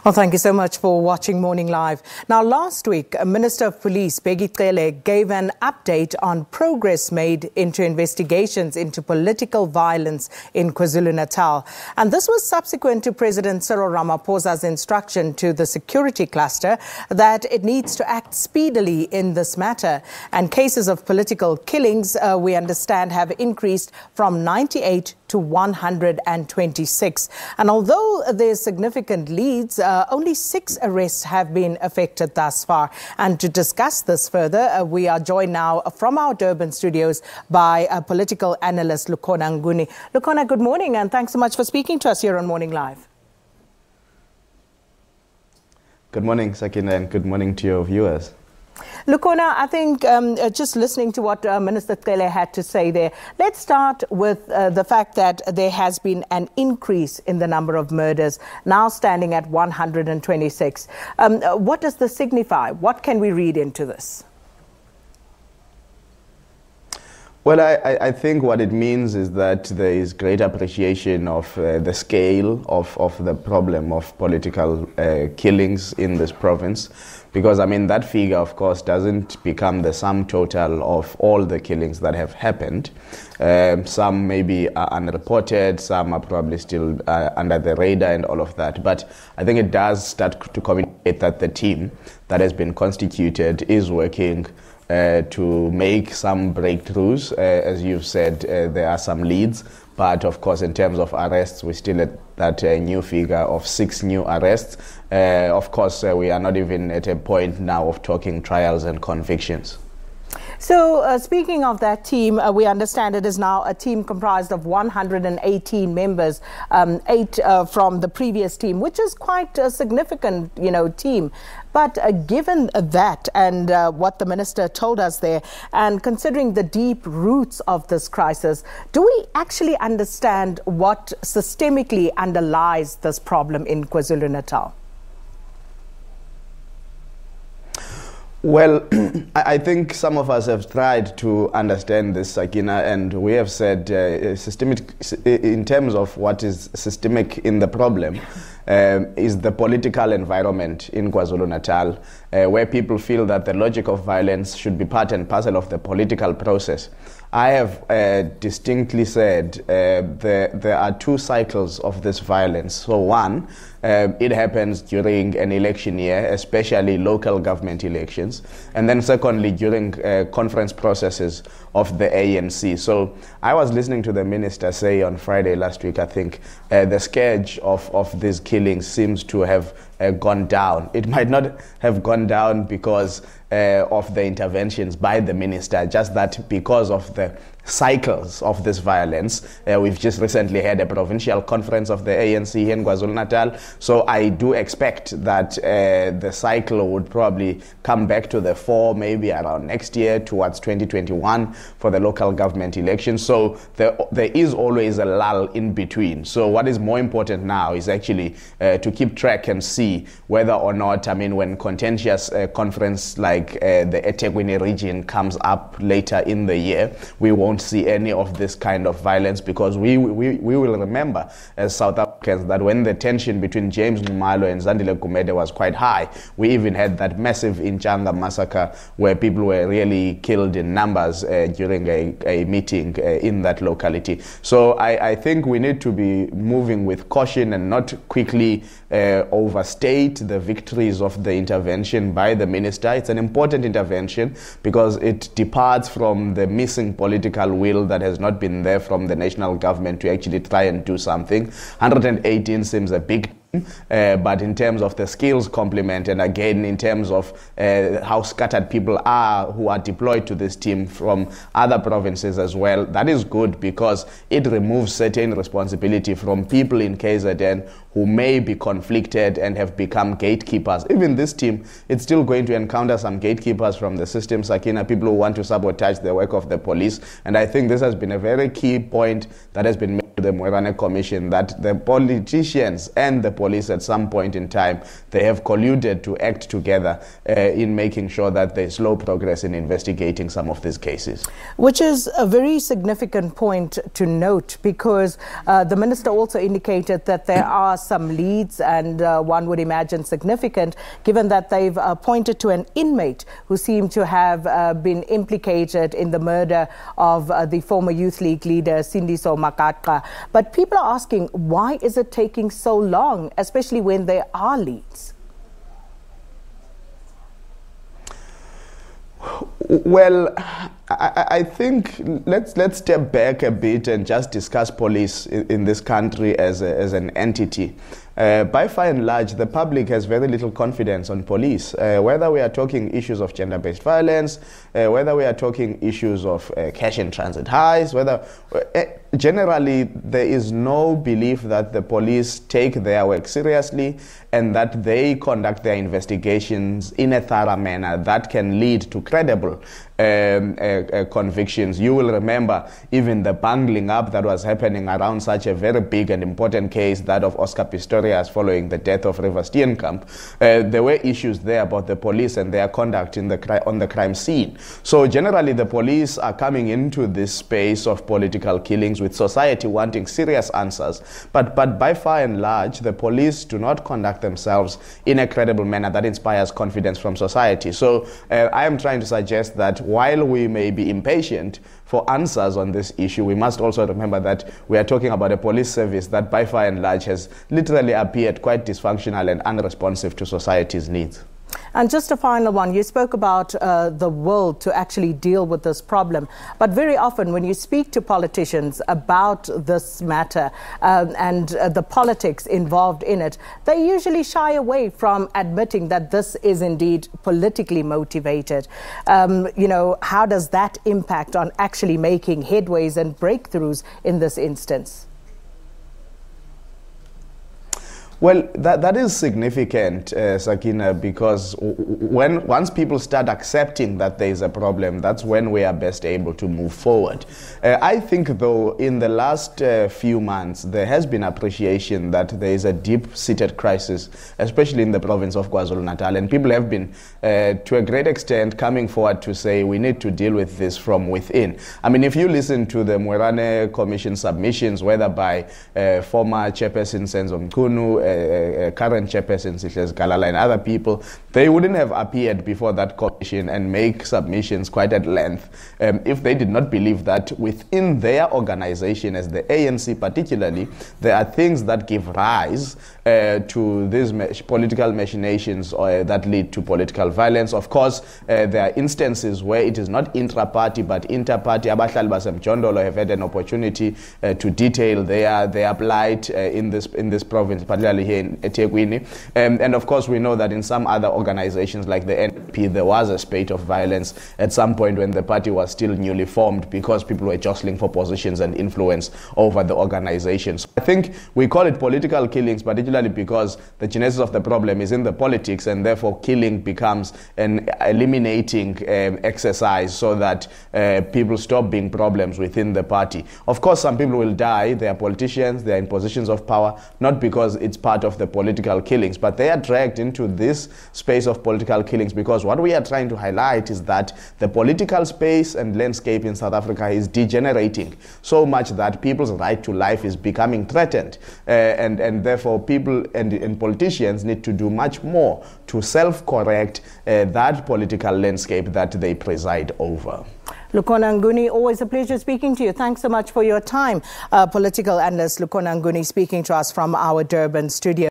Well, thank you so much for watching Morning Live. Now, last week, Minister of Police Bheki Cele gave an update on progress made into investigations into political violence in KwaZulu-Natal. And this was subsequent to President Cyril Ramaphosa's instruction to the security cluster that it needs to act speedily in this matter. And cases of political killings, we understand, have increased from 98 to 126. And although there's significant leads, only 6 arrests have been effected thus far. And to discuss this further, we are joined now from our Durban studios by political analyst Lukhona Mnguni. Lukhona, good morning, and thanks so much for speaking to us here on Morning Live. Good morning, Sakina, and good morning to your viewers. Lukhona, I think just listening to what Minister Cele had to say there, let's start with the fact that there has been an increase in the number of murders, now standing at 126. What does this signify? What can we read into this? Well, I think what it means is that there is great appreciation of the scale of the problem of political killings in this province. Because, I mean, that figure, of course, doesn't become the sum total of all the killings that have happened. Some maybe are unreported, some are probably still under the radar and all of that. But I think it does start to communicate that the team that has been constituted is working to make some breakthroughs. As you've said, there are some leads. But of course, in terms of arrests, we're still at that new figure of 6 new arrests. Of course, we are not even at a point now of talking trials and convictions. So speaking of that team, we understand it is now a team comprised of 118 members, 8 from the previous team, which is quite a significant, team. But given that and what the minister told us there, and considering the deep roots of this crisis, do we actually understand what systemically underlies this problem in KwaZulu-Natal? Well, I think some of us have tried to understand this, Sakina, and we have said systemic, in terms of what is systemic in the problem, is the political environment in KwaZulu-Natal, where people feel that the logic of violence should be part and parcel of the political process. I have distinctly said there are 2 cycles of this violence. So one, it happens during an election year, especially local government elections. And then secondly, during conference processes of the ANC. So I was listening to the minister say on Friday last week, I think, the scourge of these killings seems to have gone down. It might not have gone down because of the interventions by the minister, just that because of the cycles of this violence. We've just recently had a provincial conference of the ANC here in KwaZulu-Natal, so I do expect that the cycle would probably come back to the fore maybe around next year towards 2021 for the local government elections. So there is always a lull in between. So what is more important now is actually to keep track and see whether or not, I mean, when contentious conference like the eThekwini region comes up later in the year, we won't see any of this kind of violence, because we will remember as South Africans that when the tension between James Nxumalo and Zandile Gumede was quite high, we even had that massive Inchanga massacre where people were really killed in numbers during a meeting in that locality. So I think we need to be moving with caution and not quickly overstate the victories of the intervention by the minister. It's an important intervention because it departs from the missing political will that has not been there from the national government to actually try and do something. 118 seems a big but in terms of the skills complement, and again in terms of how scattered people are who are deployed to this team from other provinces as well, that is good because it removes certain responsibility from people in KZN who may be conflicted and have become gatekeepers. Even this team, it's still going to encounter some gatekeepers from the system, Sakina, people who want to sabotage the work of the police. And I think this has been a very key point that has been made to the Moerane Commission, that the politicians and the police at some point in time, they have colluded to act together in making sure that there's slow progress in investigating some of these cases. Which is a very significant point to note, because the minister also indicated that there are some leads, and one would imagine significant, given that they've pointed to an inmate who seemed to have been implicated in the murder of the former Youth League leader, Sindiso Makatqa. But people are asking, why is it taking so long, especially when there are leads? Well, I think let's step back a bit and just discuss police in this country as an entity. By far and large, the public has very little confidence on police, whether we are talking issues of gender-based violence, whether we are talking issues of cash in transit highs, whether generally there is no belief that the police take their work seriously and that they conduct their investigations in a thorough manner that can lead to credible convictions. You will remember even the bungling up that was happening around such a very big and important case, that of Oscar Pistorius following the death of River Steenkamp. There were issues there about the police and their conduct on the crime scene. So generally the police are coming into this space of political killings with society wanting serious answers. But by far and large, the police do not conduct themselves in a credible manner that inspires confidence from society. So I am trying to suggest that while we may be impatient for answers on this issue, we must also remember that we are talking about a police service that by far and large has literally appeared quite dysfunctional and unresponsive to society's needs. And just a final one, you spoke about the will to actually deal with this problem. But very often when you speak to politicians about this matter and the politics involved in it, they usually shy away from admitting that this is indeed politically motivated. How does that impact on actually making headways and breakthroughs in this instance? Well, that is significant, Sakina, because once people start accepting that there is a problem, that's when we are best able to move forward. I think, though, in the last few months, there has been appreciation that there is a deep-seated crisis, especially in the province of KwaZulu-Natal, and people have been, to a great extent, coming forward to say we need to deal with this from within. I mean, if you listen to the Mwerane Commission submissions, whether by former Chairperson Senzo Mnguni, current chairperson Sihles Galala and other people, they wouldn't have appeared before that commission and make submissions quite at length if they did not believe that within their organization, as the ANC particularly, there are things that give rise to these political machinations that lead to political violence. Of course, there are instances where it is not intra-party but inter-party. Abahlali baseMjondolo have had an opportunity to detail their plight in this province, particularly here in eThekwini. And of course, we know that in some other organizations like the NP, there was a spate of violence at some point when the party was still newly formed because people were jostling for positions and influence over the organizations. I think we call it political killings, particularly because the genesis of the problem is in the politics, and therefore killing becomes an eliminating exercise so that people stop being problems within the party. Of course, some people will die. They are politicians. They are in positions of power, not because it's part of the political killings, but they are dragged into this space of political killings because what we are trying to highlight is that the political space and landscape in South Africa is degenerating so much that people's right to life is becoming threatened, and therefore people and politicians need to do much more to self-correct that political landscape that they preside over. Lukhona Mnguni, always a pleasure speaking to you. Thanks so much for your time. Political analyst Lukhona Mnguni speaking to us from our Durban studio.